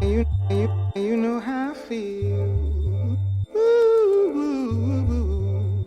You know how I feel. Ooh, ooh, ooh.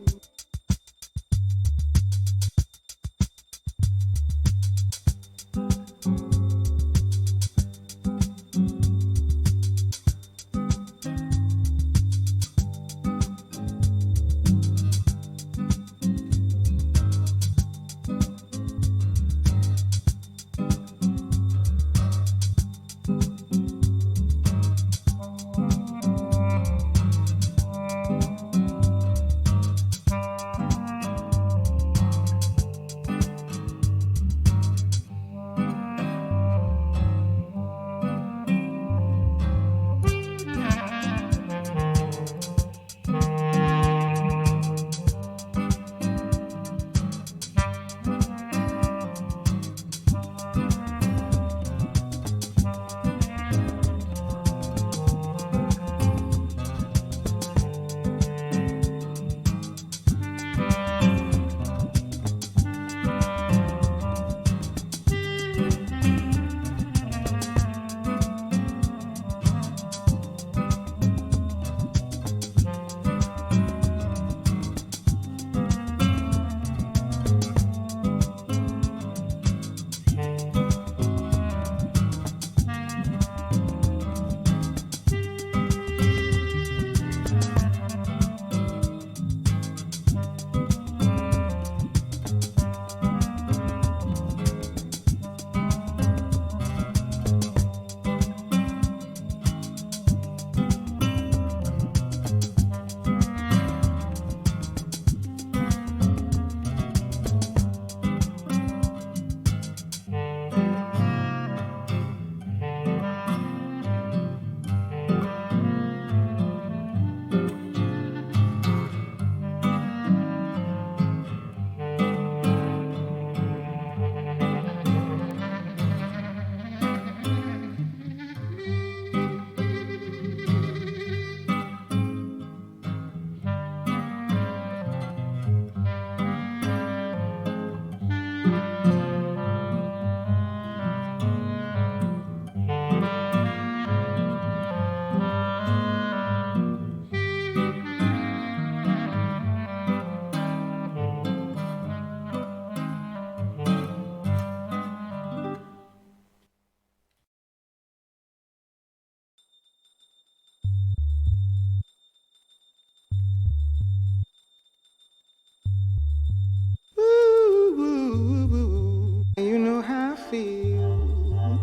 Ooh, ooh, ooh. You know how I feel.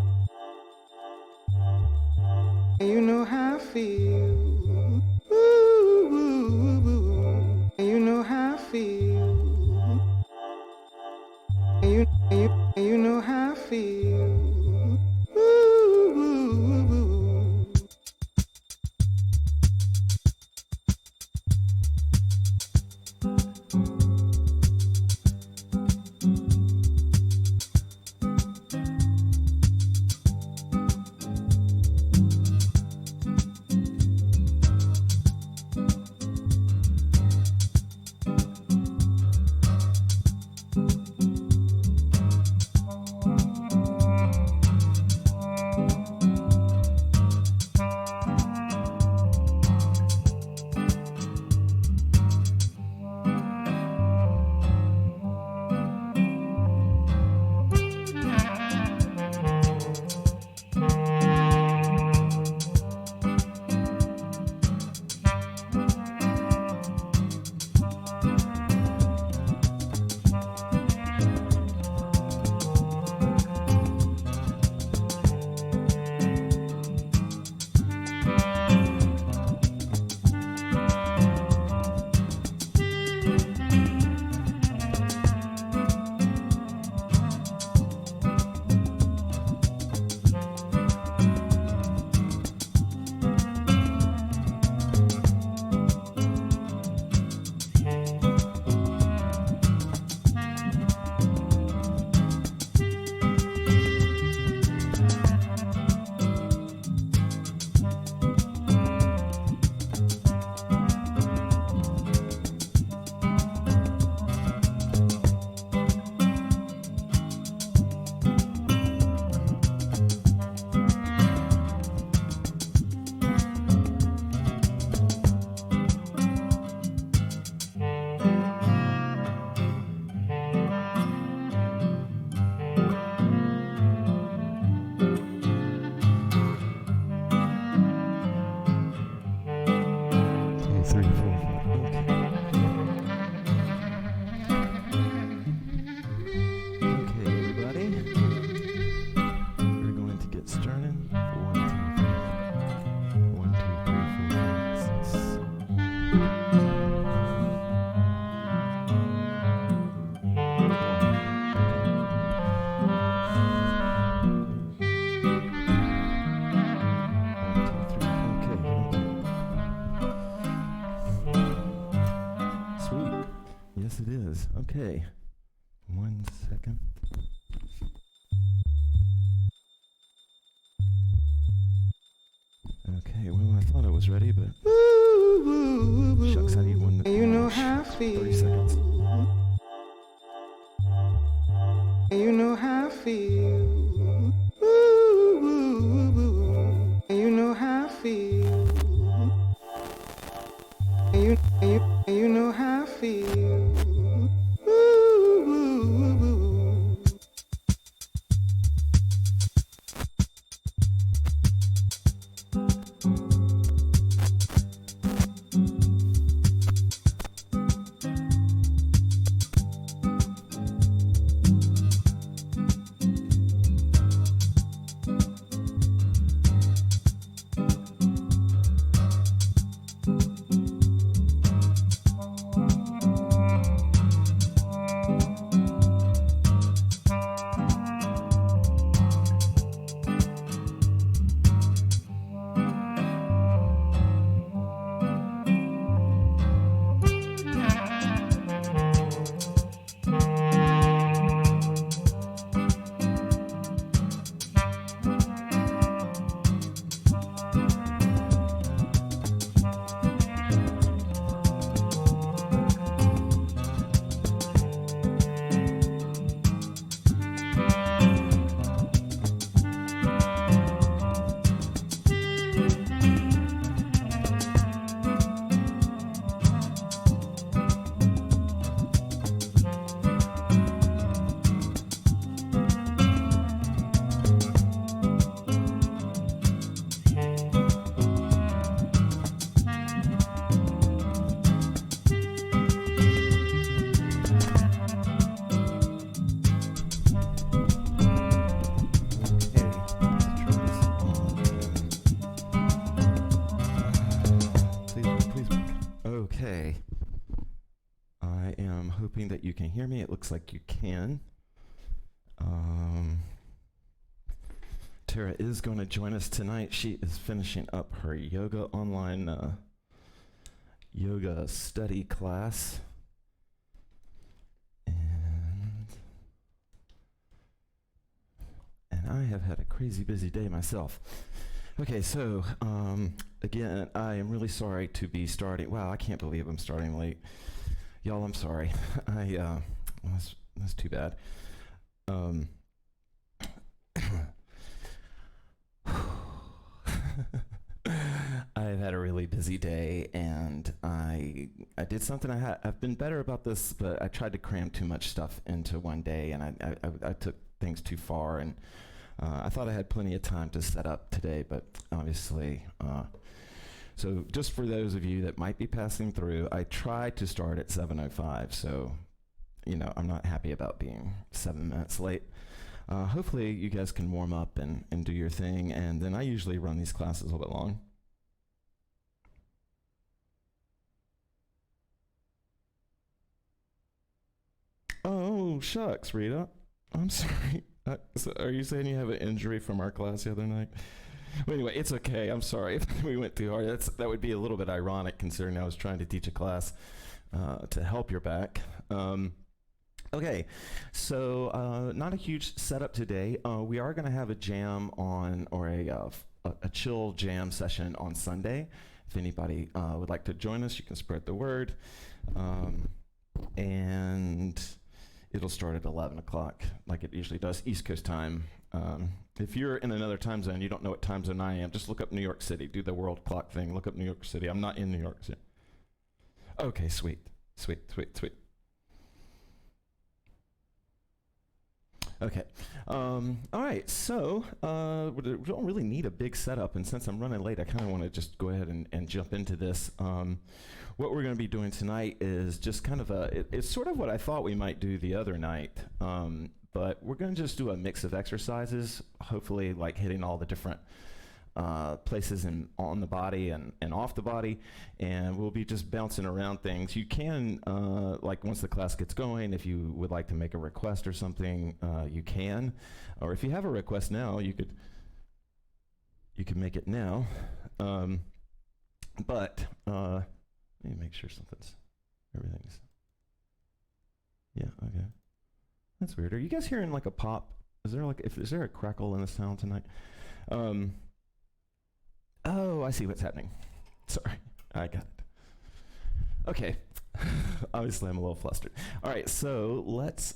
You know how I feel. Ooh, ooh, ooh. You know how I feel. You know how I feel. Ooh, ooh, ooh. Okay, 1 second. Okay, well, I thought I was ready, but shucks, I need one. You know how I 30 feel. seconds. You know how I feel. You know how I feel. You know how I feel. Okay. I am hoping that you can hear me. It looks like you can. Tara is going to join us tonight. She is finishing up her yoga online yoga study class. And I have had a crazy busy day myself. Okay, so again, I am really sorry to be starting. Wow, I can't believe I'm starting late. Y'all, I'm sorry. That's too bad. I've had a really busy day, and I did something. I've been better about this, but I tried to cram too much stuff into one day, and I took things too far, and I thought I had plenty of time to set up today, but obviously. So just for those of you that might be passing through, I tried to start at 7:05, so I'm not happy about being 7 minutes late. Hopefully you guys can warm up and do your thing, and then I usually run these classes a little bit long. Oh, shucks, Rita. I'm sorry. So are you saying you have an injury from our class the other night? Well, anyway, it's okay. I'm sorry if we went too hard. That would be a little bit ironic considering I was trying to teach a class to help your back. Okay, so not a huge setup today. We are going to have a jam on, or a chill jam session on Sunday. If anybody would like to join us, you can spread the word. And it'll start at 11 o'clock, like it usually does, East Coast time. If you're in another time zone, you don't know what time zone I am, just look up New York City. Do the world clock thing. Look up New York City. I'm not in New York City. Okay, sweet. Okay. All right. So we don't really need a big setup, and since I'm running late, I kind of want to just go ahead and jump into this. What we're going to be doing tonight is just kind of it's sort of what I thought we might do the other night, but we're going to just do a mix of exercises, hopefully like hitting all the different places on the body and off the body, and we'll be just bouncing around things. You can, like once the class gets going, if you would like to make a request or something, you can, or if you have a request now, you could make it now, but let me make sure everything's Yeah, okay. That's weird. Are you guys hearing like a pop? Is there a crackle in the sound tonight? Um, oh, I see what's happening. Sorry, I got it. Okay. Obviously, I'm a little flustered. All right, so let's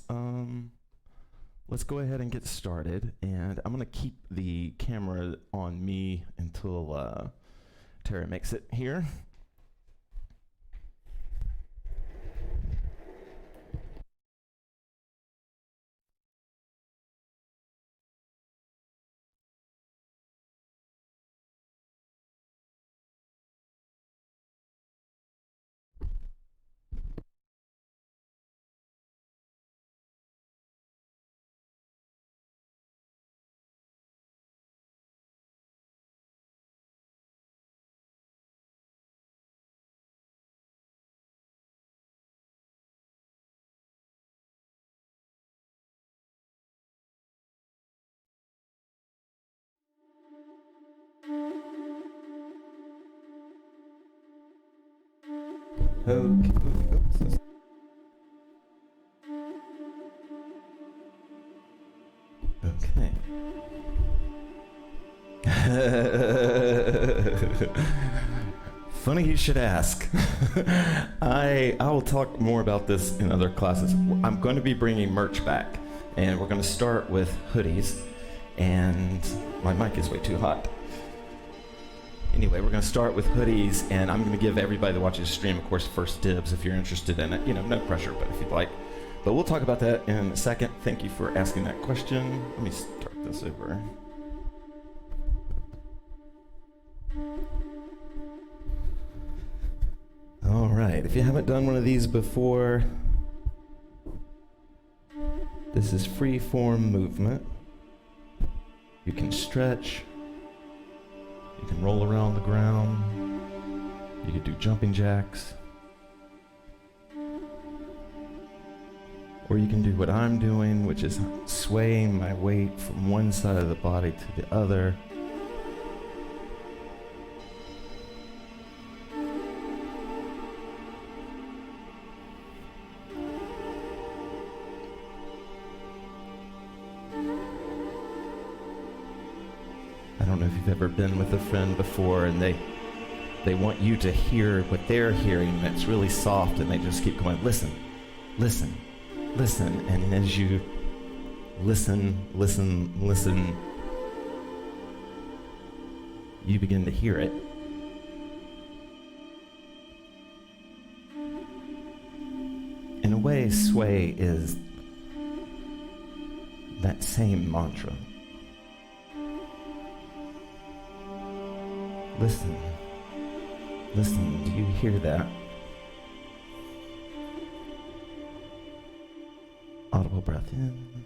go ahead and get started. And I'm gonna keep the camera on me until Tara makes it here. Okay. Oops. Okay. Funny you should ask. I will talk more about this in other classes. I'm going to be bringing merch back, and we're going to start with hoodies. And my mic is way too hot. Anyway, we're going to start with hoodies, and I'm going to give everybody that watches the stream, of course, first dibs if you're interested in it. You know, no pressure, but if you'd like. But we'll talk about that in a second. Thank you for asking that question. Let me start this over. All right, if you haven't done one of these before, this is free form movement. You can stretch, you can roll around the ground, you can do jumping jacks, or you can do what I'm doing, which is swaying my weight from one side of the body to the other. I don't know if you've ever been with a friend before and they want you to hear what they're hearing that's really soft, and they just keep going, listen, listen, listen. And as you listen, listen, listen, you begin to hear it. In a way, sway is that same mantra. Listen, listen, do you hear that? Audible breath in.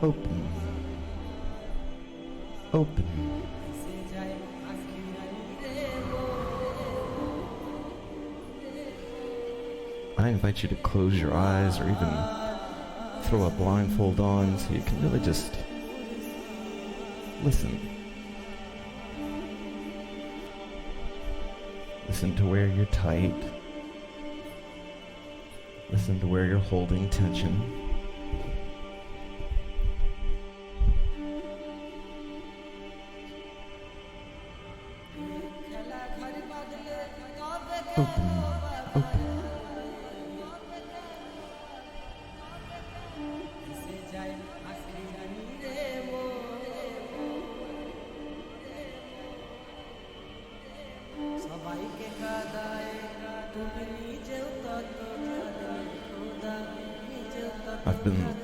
Open. Open. I invite you to close your eyes or even throw a blindfold on so you can really just listen. Listen to where you're tight. Listen to where you're holding tension. Open, open. I've been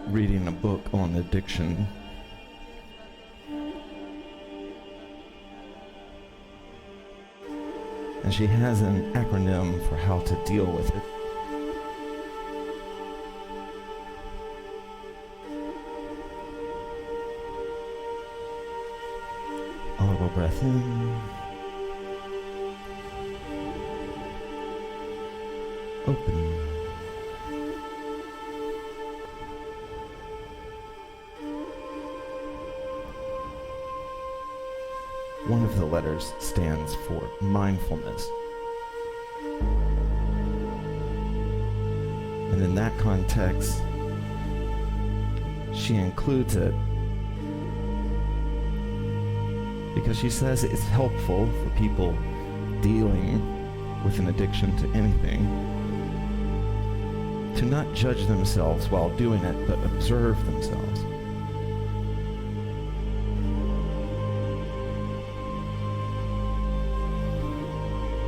reading a book on addiction. And she has an acronym for how to deal with it. Audible breath in. Open. One of the letters stands for mindfulness. And in that context, she includes it because she says it's helpful for people dealing with an addiction to anything to not judge themselves while doing it, but observe themselves.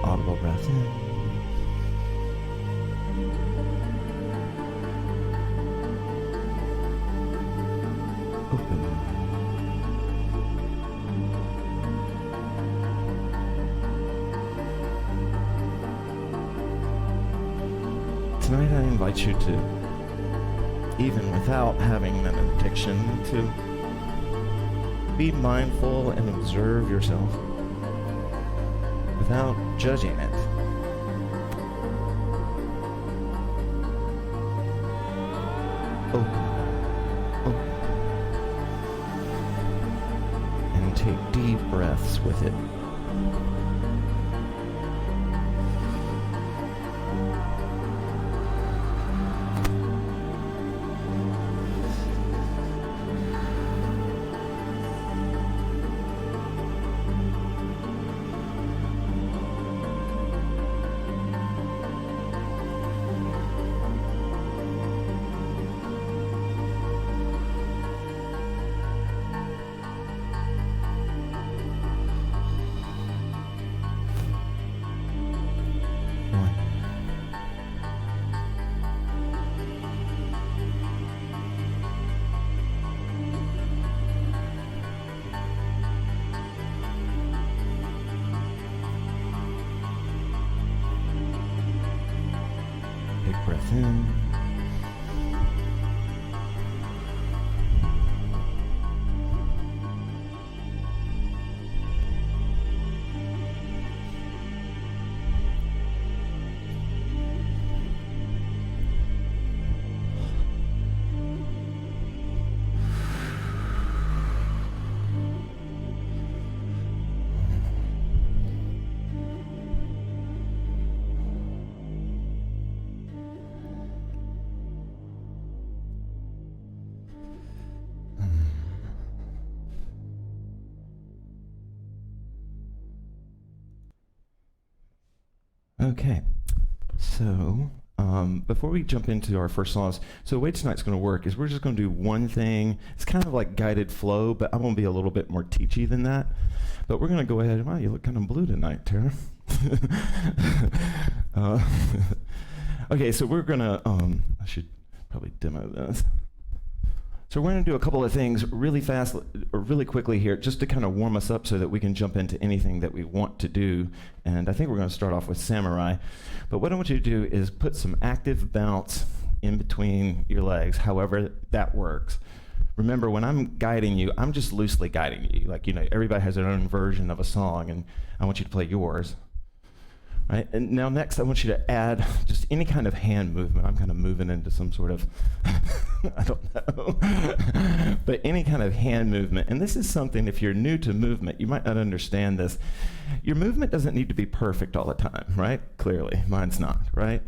Audible breath in. Open. Tonight I invite you to, even without having an addiction, to be mindful and observe yourself without judging it. Open. Open. And take deep breaths with it. Big breath in. Okay, so before we jump into our first songs, so the way tonight's going to work is we're just going to do one thing. It's kind of like guided flow, but I'm going to be a little bit more teachy than that. But we're going to go ahead. Wow, you look kind of blue tonight, Tara. Okay, so we're going to, I should probably demo this. So we're going to do a couple of things really fast or really quickly here just to kind of warm us up so that we can jump into anything that we want to do. And I think we're going to start off with Samurai. But what I want you to do is put some active bounce in between your legs, however that works. Remember, when I'm guiding you, I'm just loosely guiding you. Like, you know, everybody has their own version of a song, and I want you to play yours. Right? And now next, I want you to add just any kind of hand movement. I'm kind of moving into some sort of, I don't know, but any kind of hand movement. And this is something, if you're new to movement, you might not understand this. Your movement doesn't need to be perfect all the time, right? Clearly, mine's not, right?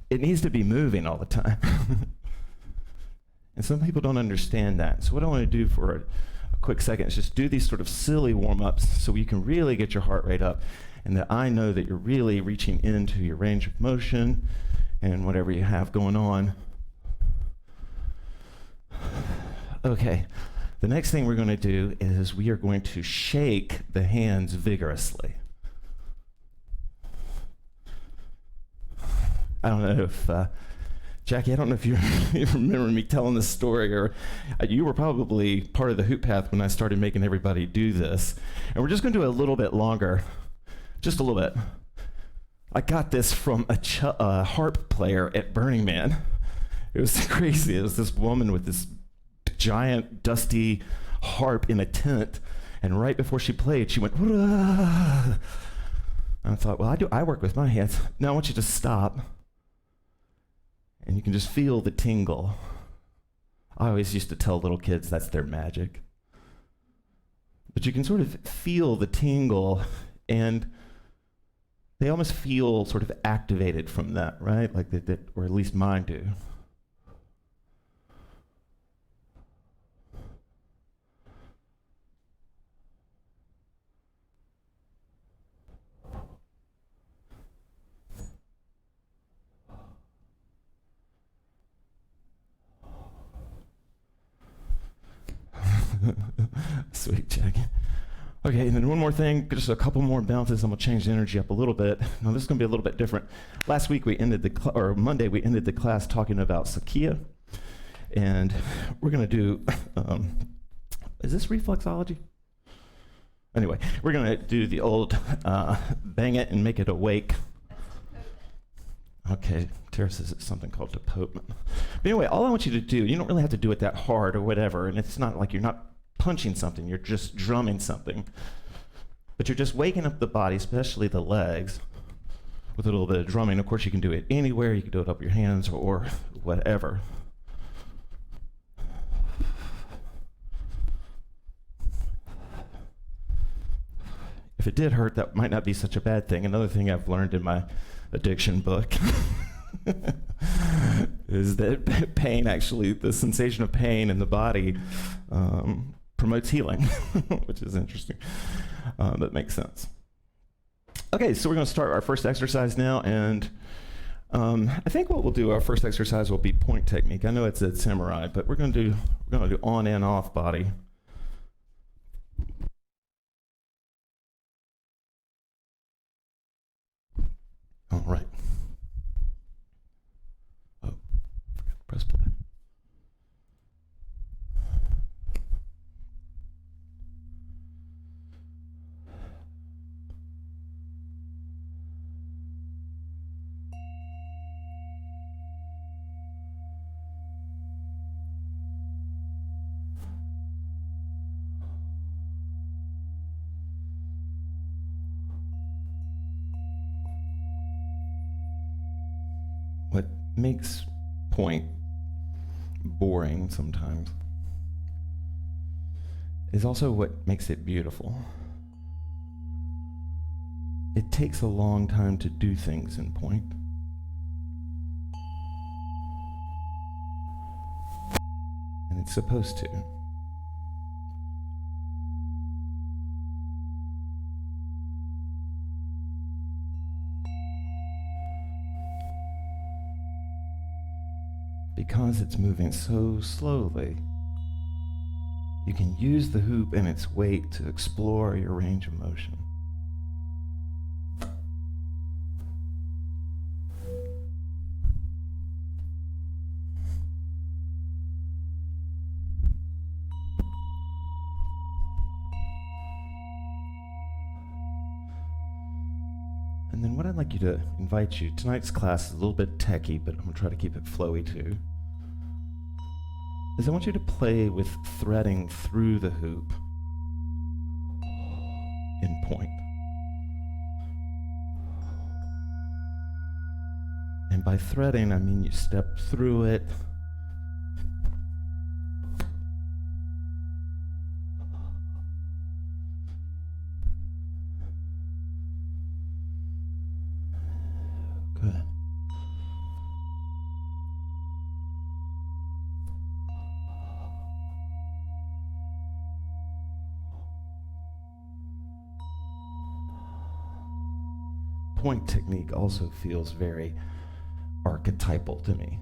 It needs to be moving all the time. And some people don't understand that. So what I want to do for a quick second is just do these sort of silly warm-ups so you can really get your heart rate up, and that I know that you're really reaching into your range of motion and whatever you have going on. Okay, the next thing we're going to do is we are going to shake the hands vigorously. I don't know if, Jackie, I don't know if you remember me telling this story, or you were probably part of the HoopPath when I started making everybody do this. And we're just going to do a little bit longer. Just a little bit. I got this from a harp player at Burning Man. It was crazy. It was this woman with this giant, dusty harp in a tent, and right before she played, she went, "Wah!" And I thought, well, I work with my hands. Now I want you to stop, And you can just feel the tingle. I always used to tell little kids that's their magic. But you can sort of feel the tingle, and they almost feel sort of activated from that, right? Like that, or at least mine do. Sweet, check. Okay, and then one more thing, just a couple more bounces. I'm gonna change the energy up a little bit. Now this is gonna be a little bit different. Last week we ended or Monday we ended the class talking about Sakia, and we're gonna do. Is this reflexology? Anyway, we're gonna do the old bang it and make it awake. Okay, Tara says it's something called deportment. But anyway, all I want you to do, you don't really have to do it that hard or whatever, and it's not like you're not punching something, you're just drumming something. But you're just waking up the body, especially the legs, with a little bit of drumming. Of course, you can do it anywhere. You can do it up your hands or whatever. If it did hurt, that might not be such a bad thing. Another thing I've learned in my addiction book is that pain, actually, the sensation of pain in the body promotes healing, which is interesting. That makes sense. Okay, so we're going to start our first exercise now, and I think what we'll do, our first exercise will be point technique. I know it's a samurai, but we're going to do on and off body. All right. Oh, forgot to press play. What makes point boring sometimes is also what makes it beautiful. It takes a long time to do things in point. And it's supposed to. Because it's moving so slowly, you can use the hoop and its weight to explore your range of motion. And then what I'd like you to invite you, tonight's class is a little bit techy, but I'm gonna try to keep it flowy too, is I want you to play with threading through the hoop in point. And by threading, I mean you step through it, good. Point technique also feels very archetypal to me.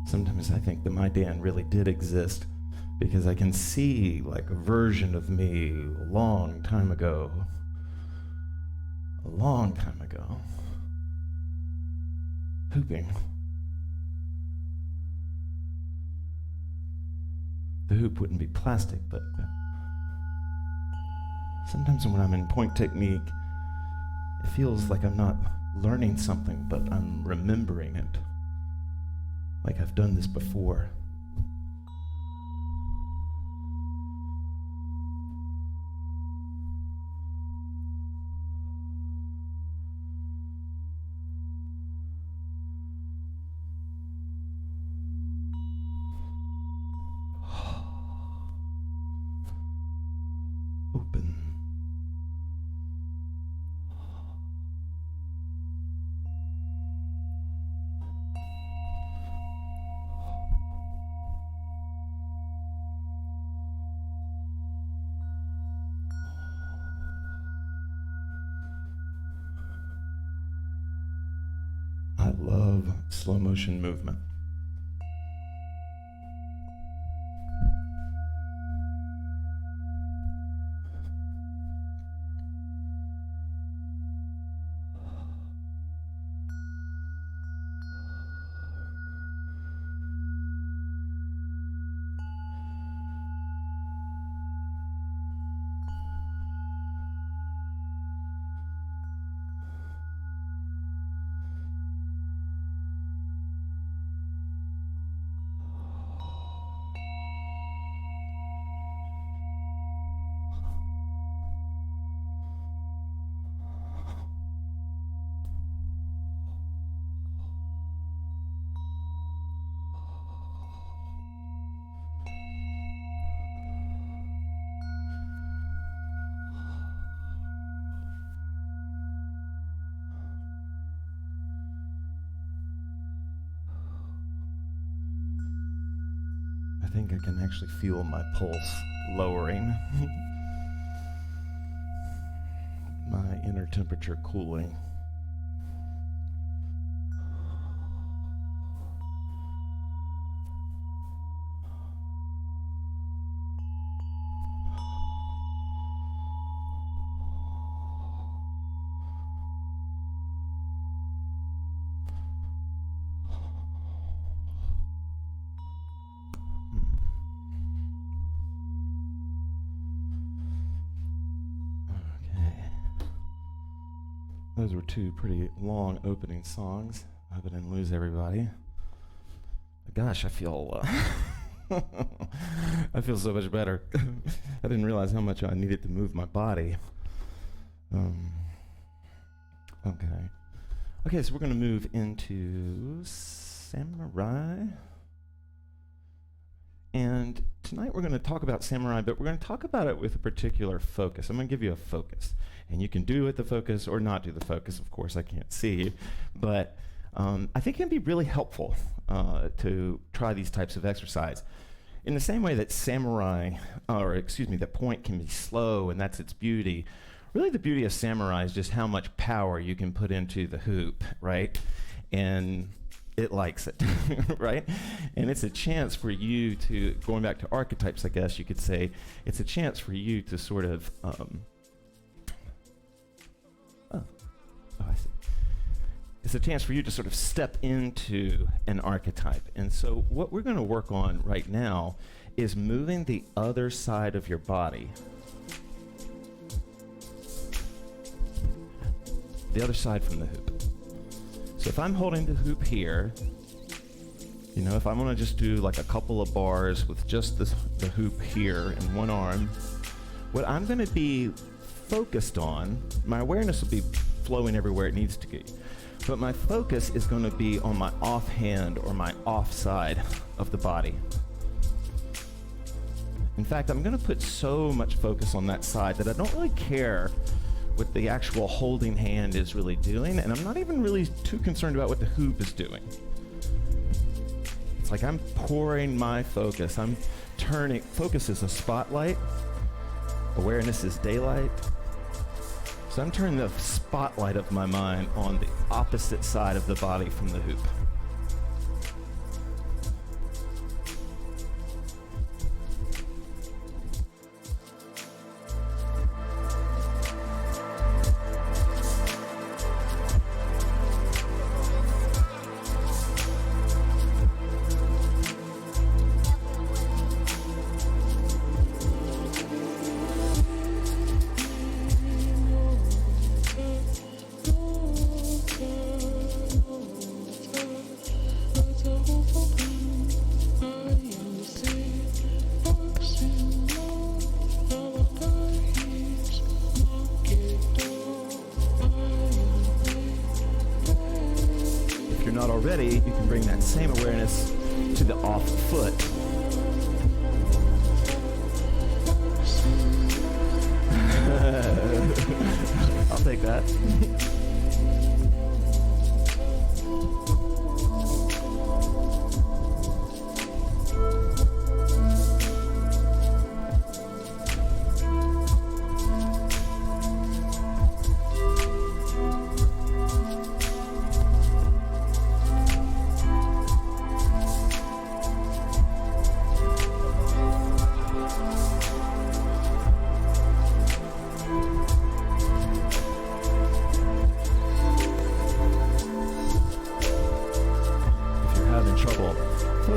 Sometimes I think that my Dan really did exist because I can see like a version of me a long time ago, hooping. The hoop wouldn't be plastic, but sometimes when I'm in point technique, it feels like I'm not learning something, but I'm remembering it. Like I've done this before. love slow motion movement. I think I can actually feel my pulse lowering, my inner temperature cooling. Those were two pretty long opening songs. I hope I didn't lose everybody. But gosh, I feel I feel so much better. I didn't realize how much I needed to move my body. Okay, so we're going to move into Samurai. And tonight we're going to talk about Samurai, but we're going to talk about it with a particular focus. I'm going to give you a focus. And you can do it the focus or not do the focus. Of course, I can't see you. But I think it can be really helpful to try these types of exercise. In the same way that that point can be slow and that's its beauty, really the beauty of Samurai is just how much power you can put into the hoop, right? And it likes it, right? And it's a chance for you to, going back to archetypes, I guess you could say, it's a chance for you to sort of, I see. It's a chance for you to sort of step into an archetype. And so what we're going to work on right now is moving the other side of your body. The other side from the hoop. So if I'm holding the hoop here, you know, if I want to just do like a couple of bars with just the hoop here in one arm, what I'm going to be focused on, my awareness will be flowing everywhere it needs to be. But my focus is going to be on my offhand or my off side of the body. In fact, I'm going to put so much focus on that side that I don't really care what the actual holding hand is really doing, and I'm not even really too concerned about what the hoop is doing. It's like I'm pouring my focus. I'm turning, focus is a spotlight, awareness is daylight. So I'm turning the spotlight of my mind on the opposite side of the body from the hoop. Already, you can bring that same awareness to the off foot. I'll take that.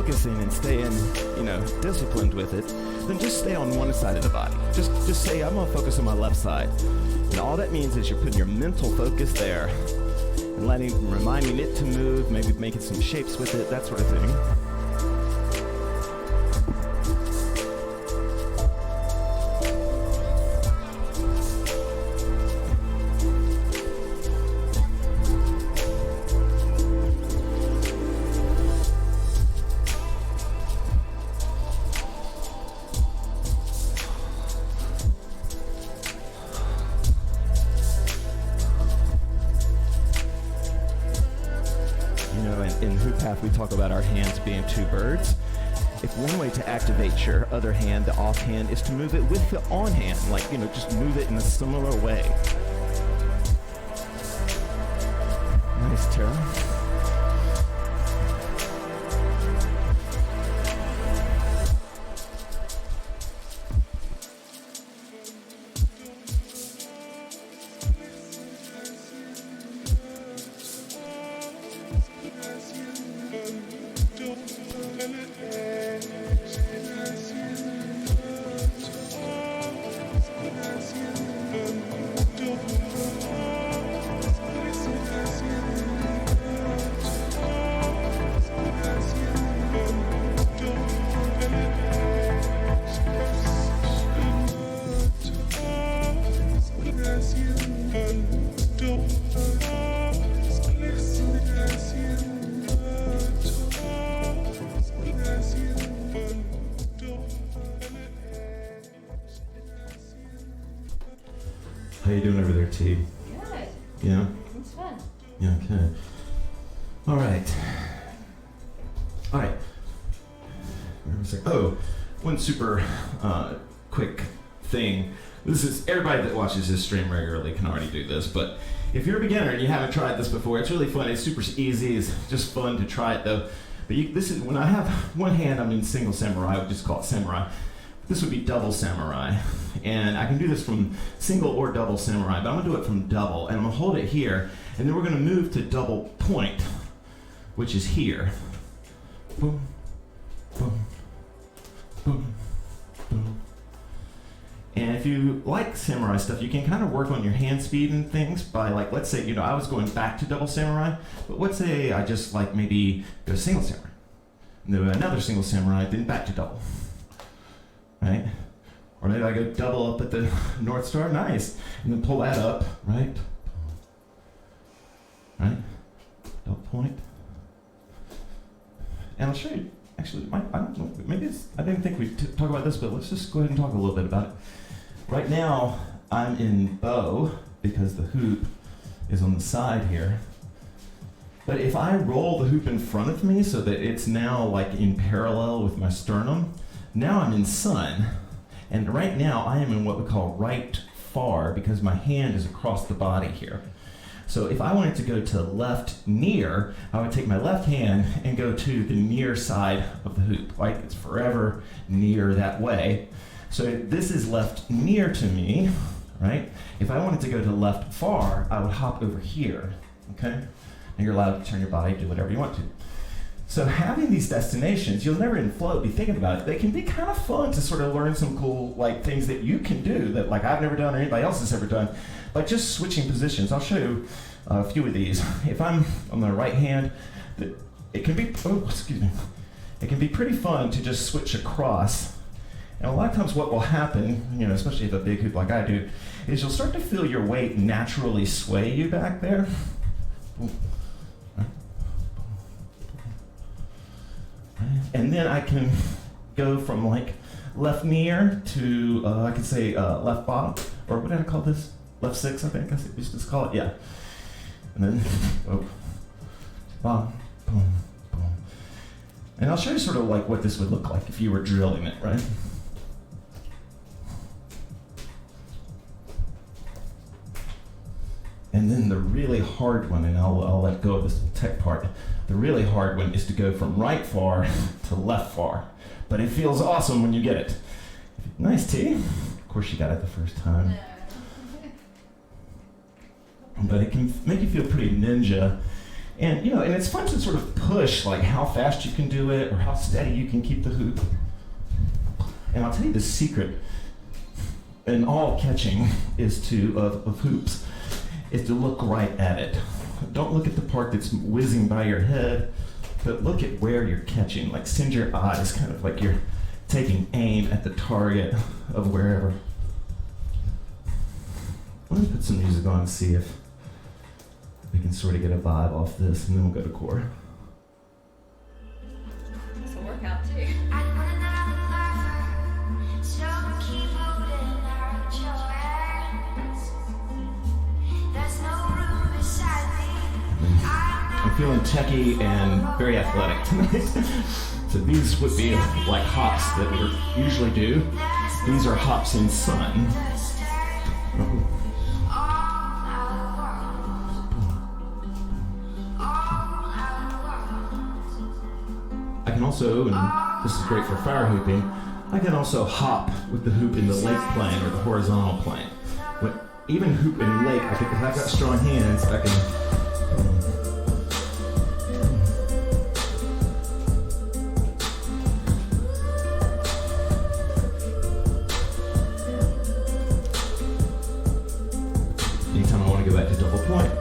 focusing and staying, disciplined with it, then just stay on one side of the body. Just say, I'm gonna focus on my left side. And all that means is you're putting your mental focus there and reminding it to move, maybe making some shapes with it, that sort of thing. In HoopPath, we talk about our hands being two birds. If one way to activate your other hand, the off hand, is to move it with the on hand, just move it in a similar way. Nice, Tara. How you doing over there, T? Good. Yeah? It's fun. Yeah, okay. All right. Where was I? Oh, one super quick thing. This is, everybody that watches this stream regularly can already do this, but if you're a beginner and you haven't tried this before, it's really fun. It's super easy. It's just fun to try it, though. But this is, when I have one hand, I'm in single samurai. I would just call it samurai. This would be double samurai. And I can do this from single or double samurai, but I'm gonna do it from double, and I'm gonna hold it here, and then we're gonna move to double point, which is here. Boom, boom, boom, boom. And if you like samurai stuff, you can kind of work on your hand speed and things by, let's say, I was going back to double samurai, but let's say I just maybe go single samurai, and then another single samurai, then back to double, right? Or maybe I go double up at the North Star, nice, and then pull that up, right? Right? Double point. And I'll show you, actually, I don't know, maybe I didn't think we'd talk about this, but let's just go ahead and talk a little bit about it. Right now, I'm in bow because the hoop is on the side here. But if I roll the hoop in front of me so that it's now in parallel with my sternum, now I'm in sun. And right now, I am in what we call right far because my hand is across the body here. So if I wanted to go to left near, I would take my left hand and go to the near side of the hoop. It's forever near that way. So this is left near to me, right? If I wanted to go to left far, I would hop over here, okay? And you're allowed to turn your body, do whatever you want to. So having these destinations, you'll never in flow be thinking about it. They can be kind of fun to sort of learn some cool things that you can do that I've never done or anybody else has ever done. By just switching positions. I'll show you a few of these. If I'm on the right hand, it can be, it can be pretty fun to just switch across. And a lot of times what will happen, especially if a big hoop like I do, is you'll start to feel your weight naturally sway you back there. And then I can go from left near to, I could say left bottom, or what did I call this? Left six, I think I used to call it, yeah. And then, bottom, boom, boom. And I'll show you sort of what this would look like if you were drilling it, right? And then the really hard one, and I'll let go of this tech part, the really hard one is to go from right far to left far. But it feels awesome when you get it. Nice, T. Of course you got it the first time. But it can make you feel pretty ninja And and it's fun to sort of push like how fast you can do it or how steady you can keep the hoop. And I'll tell you the secret in all catching is of hoops is to look right at it. Don't look at the part that's whizzing by your head, but look at where you're catching. Like send your eyes kind of like you're taking aim at the target of wherever. Let me put some music on and see if we can sort of get a vibe off this, and then we'll go to core. It's a workout too. I'm feeling techie and very athletic tonight. So these would be like hops that we usually do. These are hops in sun. I can also, and this is great for fire hooping, I can also hop with the hoop in the lake plane or the horizontal plane. But even hoop in lake, if I've got strong hands, I can. Anytime I want to go back to double point.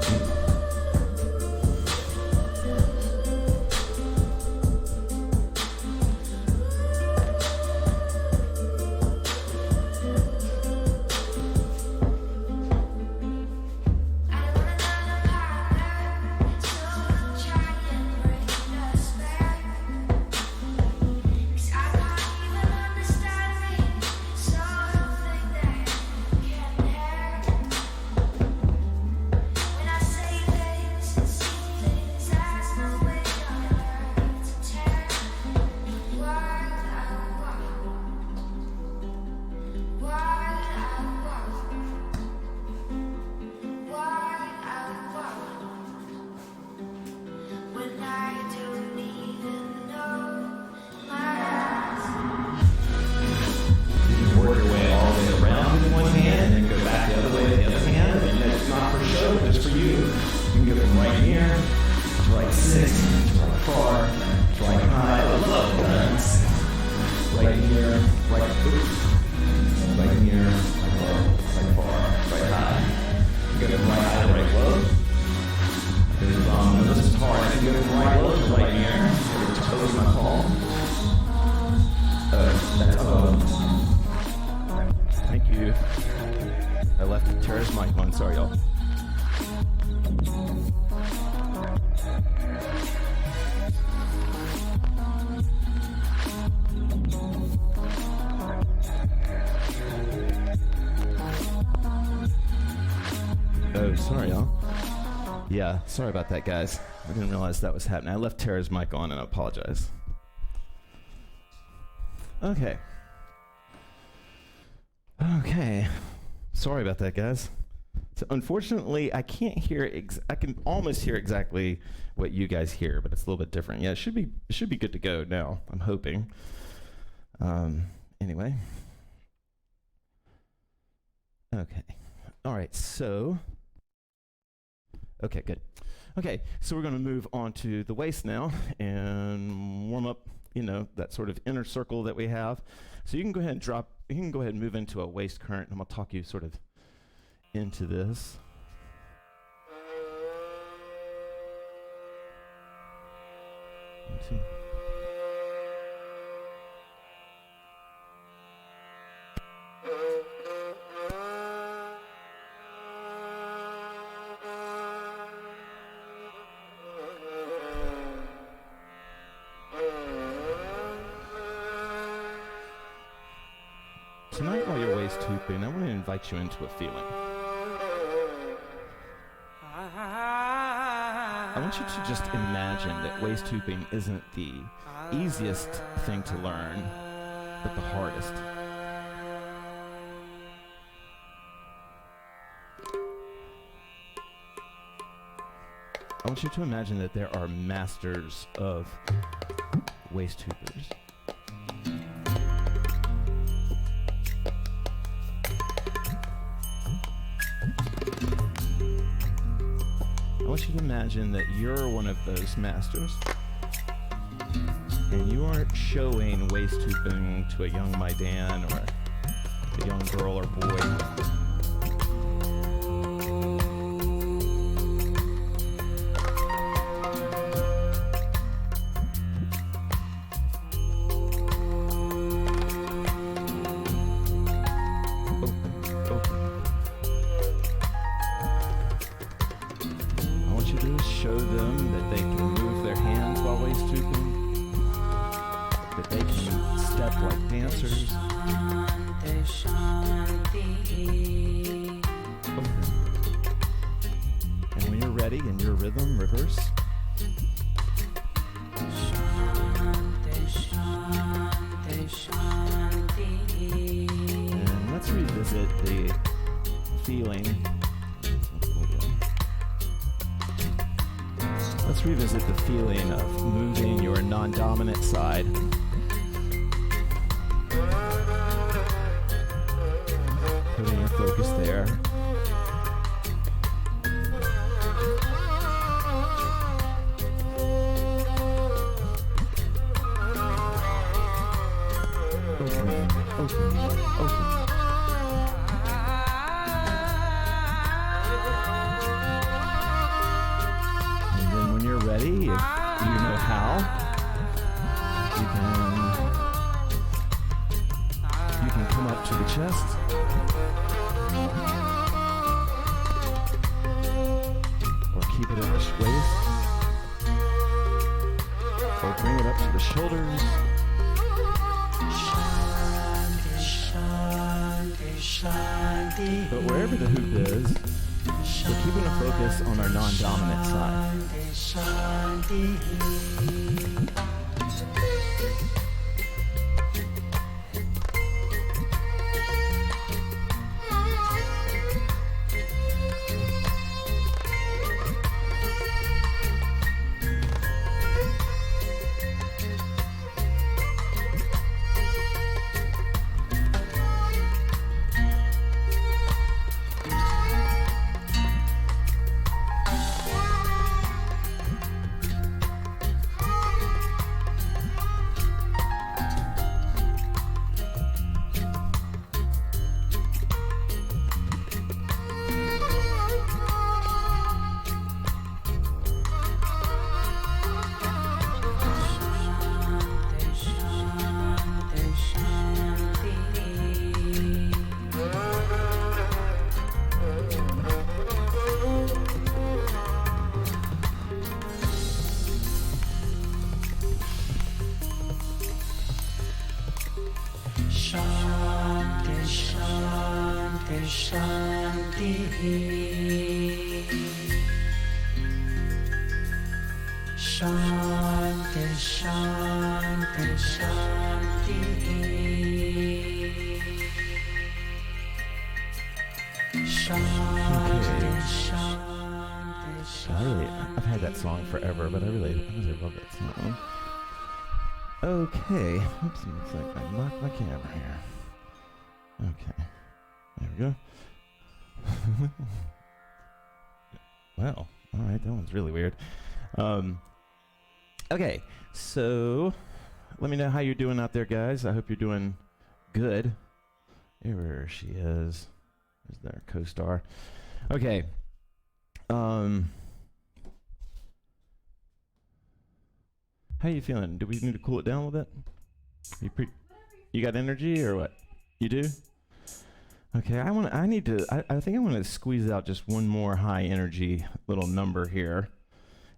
Thank you. I left Tara's mic on. Sorry, y'all. Oh, sorry, y'all. Yeah, sorry about that, guys. I didn't realize that was happening. I left Tara's mic on, and I apologize. Okay. Okay. Sorry about that, guys. So unfortunately, I can't hear. I can almost hear exactly what you guys hear, but it's a little bit different. Yeah, it should be good to go now. I'm hoping. Anyway. Okay. All right. So. Okay. Good. Okay. So we're going to move on to the waist now and warm up. That sort of inner circle that we have. So you can go ahead and drop. You can go ahead and move into a waist current, and I'm going to talk you sort of into this. Let's see. Tonight, while you're waist hooping, I want to invite you into a feeling. I want you to just imagine that waist hooping isn't the easiest thing to learn, but the hardest. I want you to imagine that there are masters of waist hoopers. I want you to imagine that you're one of those masters, and you aren't showing waist hooping to a young Maidan or a young girl or boy. Show them that they can move their hands while waist hooping, that they can step like dancers. And when you're ready in your rhythm, reverse. And let's revisit the feeling. Let's revisit the feeling of moving your non-dominant side. Putting your focus there. Open. Ready, if you know how, you can come up to the chest, or keep it at the waist, or bring it up to the shoulders. But wherever the hoop is, we're keeping a focus on our non-dominant side. I've had that song forever, but I really love that song. Okay, oops, looks like I knocked my camera here. Okay, there we go. Well, all right, that one's really weird. Okay, so let me know how you're doing out there, guys. I hope you're doing good. Here she is. There's their co-star. Okay. How you feeling? Do we need to cool it down a little bit? You got energy or what? You do? Okay, I think I want to squeeze out just one more high energy little number here.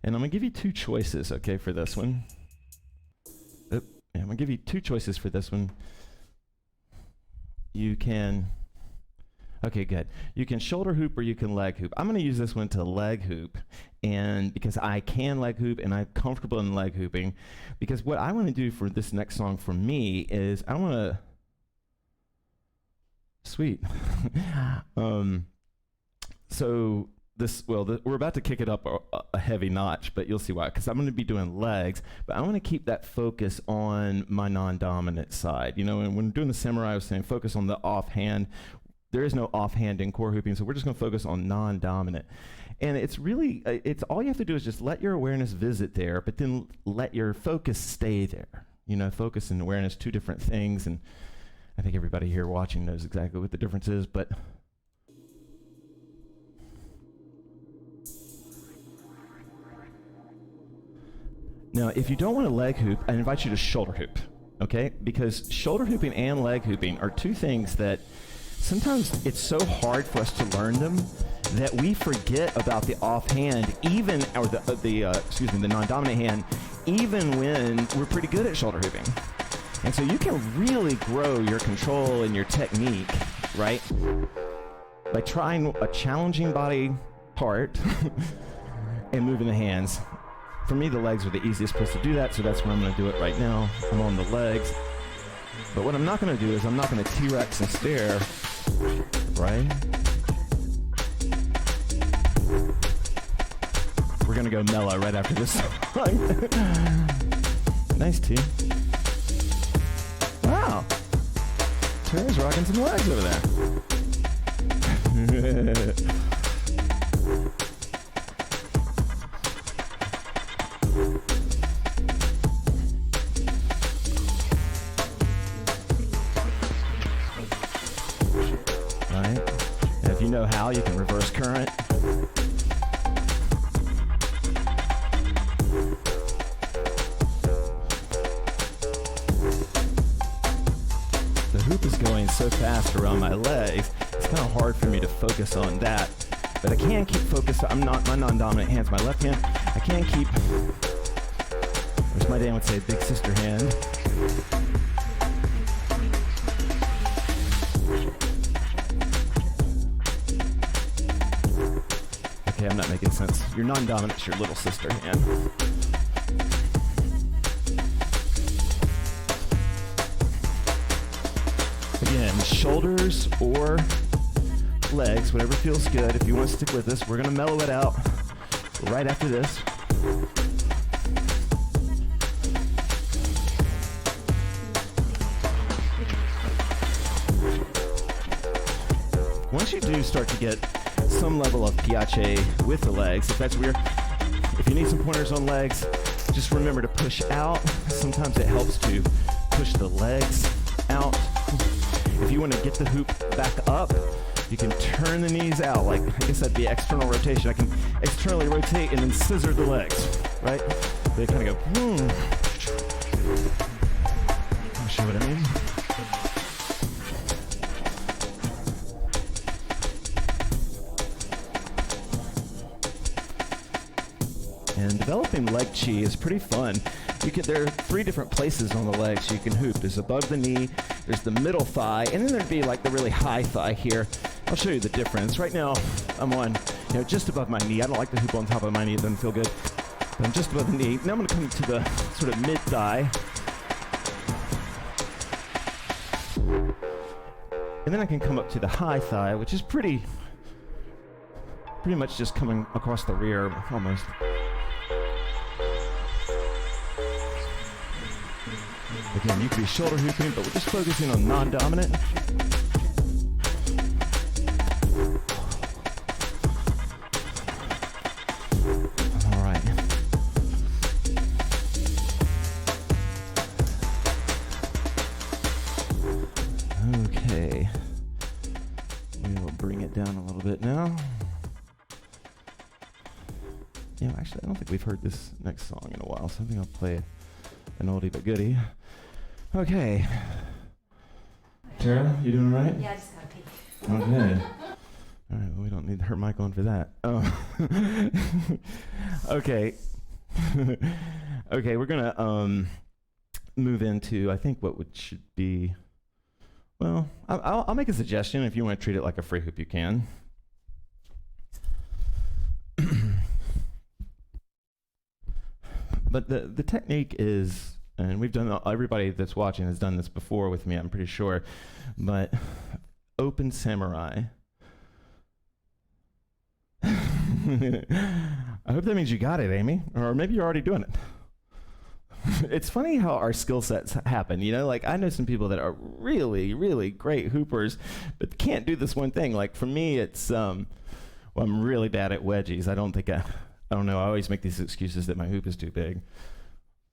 And I'm going to give you two choices, okay, for this one. I'm going to give you two choices for this one. You can, okay, good. You can shoulder hoop or you can leg hoop. I'm going to use this one to leg hoop, and because I can leg hoop and I'm comfortable in leg hooping, because what I want to do for this next song for me is I want to, sweet. So this, we're about to kick it up a heavy notch, but you'll see why, because I'm going to be doing legs, but I want to keep that focus on my non-dominant side. You know, and when doing the samurai, I was saying focus on the offhand. There is no offhand in core hooping, so we're just going to focus on non-dominant. And it's really, it's all you have to do is just let your awareness visit there, but then let your focus stay there. You know, focus and awareness, two different things, and I think everybody here watching knows exactly what the difference is, but now, if you don't want a leg hoop, I invite you to shoulder hoop, okay? Because shoulder hooping and leg hooping are two things that sometimes it's so hard for us to learn them that we forget about the offhand, even, or the non-dominant hand, even when we're pretty good at shoulder hooping. And so you can really grow your control and your technique, right? By trying a challenging body part and moving the hands. For me, the legs are the easiest place to do that, so that's where I'm going to do it right now. I'm on the legs. But what I'm not going to do is I'm not going to T-Rex and stare, right? We're going to go mellow right after this song. Nice, T. Wow. Tara's rocking some legs over there. If you know how, you can reverse current. The hoop is going so fast around my legs, it's kind of hard for me to focus on that. But I can keep focus. I'm not, my non-dominant hand's my left hand. I can keep, as my dad would say, big sister hand. Okay, I'm not making sense. Your non-dominant's your little sister hand. Again, shoulders or legs, whatever feels good. If you want to stick with this, we're going to mellow it out right after this. Once you do start to get some level of piace with the legs, if that's weird, if you need some pointers on legs, just remember to push out. Sometimes it helps to push the legs out. If you want to get the hoop back up, you can turn the knees out. Like, I guess that'd be external rotation. I can externally rotate and then scissor the legs, right? They kind of go, I'll show what I mean. And developing leg chi is pretty fun. There are 3 different places on the legs you can hoop. There's above the knee, there's the middle thigh, and then there'd be like the really high thigh here. I'll show you the difference. Right now, I'm on, just above my knee. I don't like to hoop on top of my knee, it doesn't feel good. But I'm just above the knee. Now I'm gonna come to the sort of mid thigh. And then I can come up to the high thigh, which is pretty much just coming across the rear, almost. Again, you could be shoulder hooping, but we're just focusing on non-dominant. All right. Okay. We'll bring it down a little bit now. Actually, I don't think we've heard this next song in a while, so I think I'll play an oldie but goodie. Okay. Tara, you doing all right? Yeah, I just gotta pee. Okay. All right, well, we don't need her mic on for that. Oh. Okay. Okay, we're gonna move into, I think, what should be, well, I'll make a suggestion. If you want to treat it like a free hoop, you can. But the technique is, and we've done, everybody that's watching has done this before with me, I'm pretty sure, but open samurai. I hope that means you got it, Amy, or maybe you're already doing it. It's funny how our skill sets happen, like I know some people that are really, really great hoopers, but can't do this one thing. Like for me, it's Well, I'm really bad at wedgies. I don't know. I always make these excuses that my hoop is too big,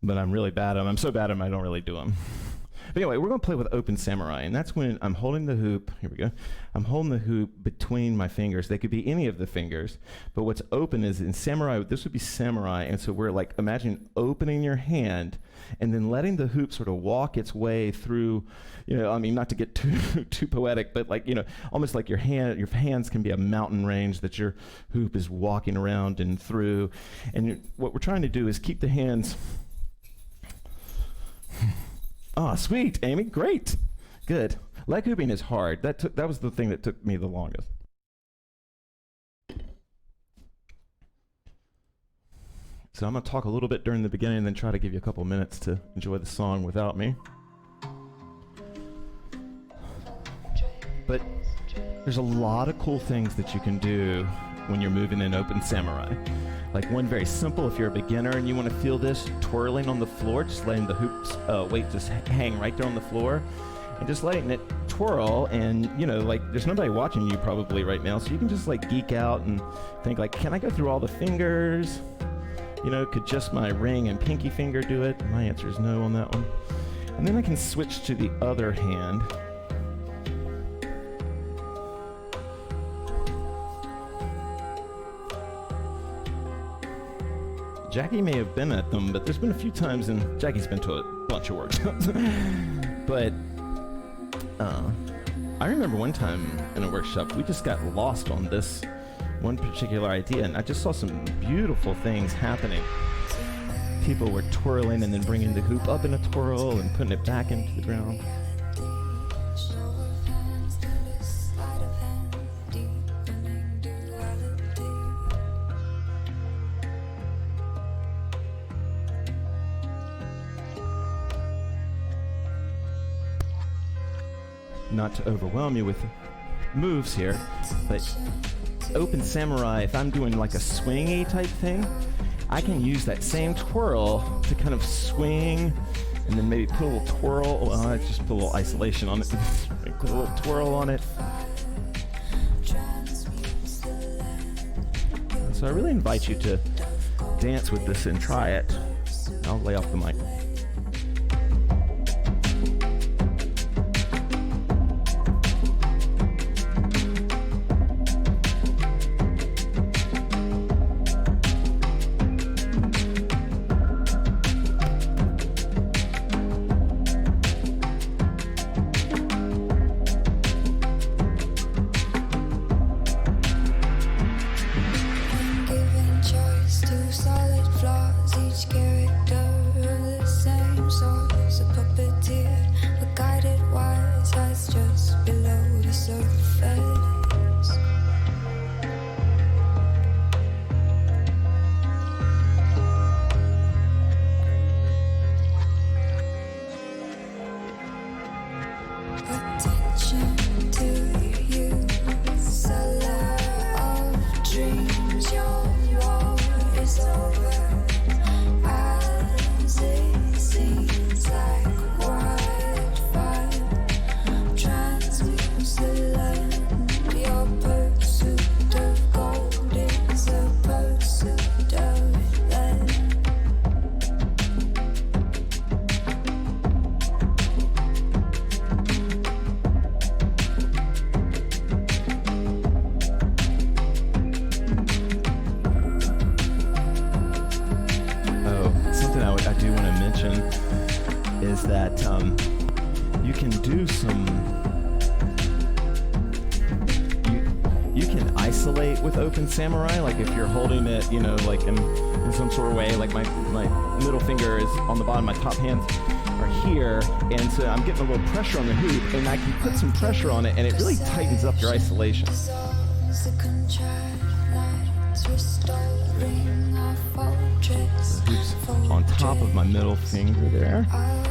but I'm really bad at them. I'm so bad at them, I don't really do them. But anyway, we're going to play with open samurai, and that's when I'm holding the hoop. Here we go. I'm holding the hoop between my fingers. They could be any of the fingers, but what's open is in samurai, this would be samurai, and so we're like, imagine opening your hand and then letting the hoop sort of walk its way through, I mean, not to get too poetic, but like, almost like your hands can be a mountain range that your hoop is walking around and through. And what we're trying to do is keep the hands. Oh, sweet, Amy, great, good. Leg hooping is hard. That was the thing that took me the longest. So I'm gonna talk a little bit during the beginning and then try to give you a couple minutes to enjoy the song without me. But there's a lot of cool things that you can do when you're moving in open samurai. Like one very simple, if you're a beginner and you want to feel this, twirling on the floor, just letting the hoop's weight just hang right there on the floor, and just letting it twirl, and like there's nobody watching you probably right now, so you can just like geek out and think like, can I go through all the fingers? Could just my ring and pinky finger do it? My answer is no on that one. And then I can switch to the other hand. Jackie may have been at them, but there's been a few times, and Jackie's been to a bunch of workshops. But I remember one time in a workshop, we just got lost on this one particular idea, and I just saw some beautiful things happening. People were twirling and then bringing the hoop up in a twirl and putting it back into the ground. Not to overwhelm you with moves here, but open samurai, if I'm doing like a swingy type thing, I can use that same twirl to kind of swing and then maybe put a little twirl. I just put a little isolation on it. Put a little twirl on it. So I really invite you to dance with this and try it. I'll lay off the mic. Samurai, like if you're holding it, like in some sort of way, like my middle finger is on the bottom, my top hands are here, and so I'm getting a little pressure on the hoop, and I can put some pressure on it, and it really tightens up your isolation. The hoop's on top of my middle finger there,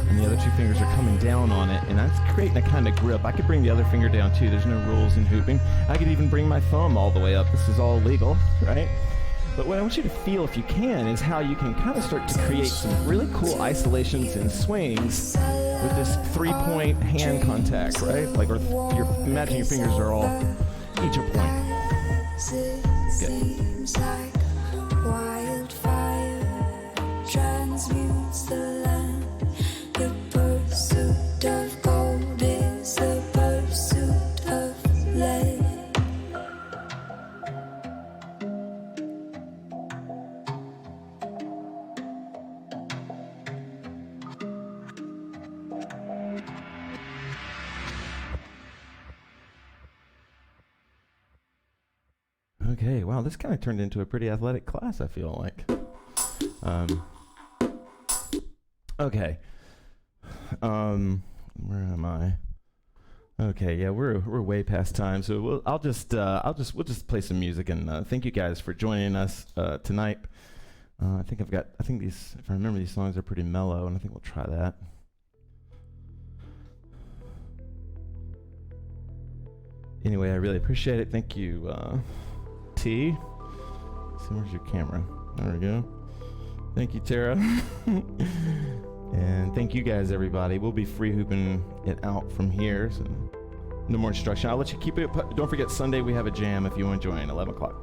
and the other two fingers are coming down on it, and that's creating a kind of grip. I could bring the other finger down too. There's no rules in hooping. I could even bring my thumb all the way up. This is all legal, right? But what I want you to feel, if you can, is how you can kind of start to create some really cool isolations and swings with this 3-point hand contact, right? Like, or imagine your fingers are all each a point. good. Seems like wildfire transmutes the land. The pursuit of gold is the pursuit of lead. Okay, wow, this kind of turned into a pretty athletic class, I feel like. Okay. Where am I? Okay, yeah, we're way past time, so we'll just play some music and thank you guys for joining us tonight. I think these, if I remember, these songs are pretty mellow, and I think we'll try that. Anyway, I really appreciate it. Thank you, T. Let's see, where's your camera? There we go. Thank you, Tara. And thank you guys, everybody. We'll be free hooping it out from here, so no more instruction. I'll let you keep it. Don't forget, Sunday we have a jam if you want to join, 11 o'clock.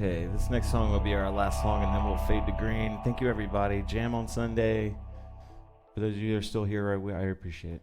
Okay, this next song will be our last song, and then we'll fade to green. Thank you, everybody. Jam on Sunday. For those of you that are still here, I appreciate it.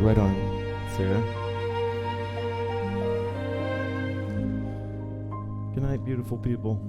Right on, Sarah. Good night, beautiful people.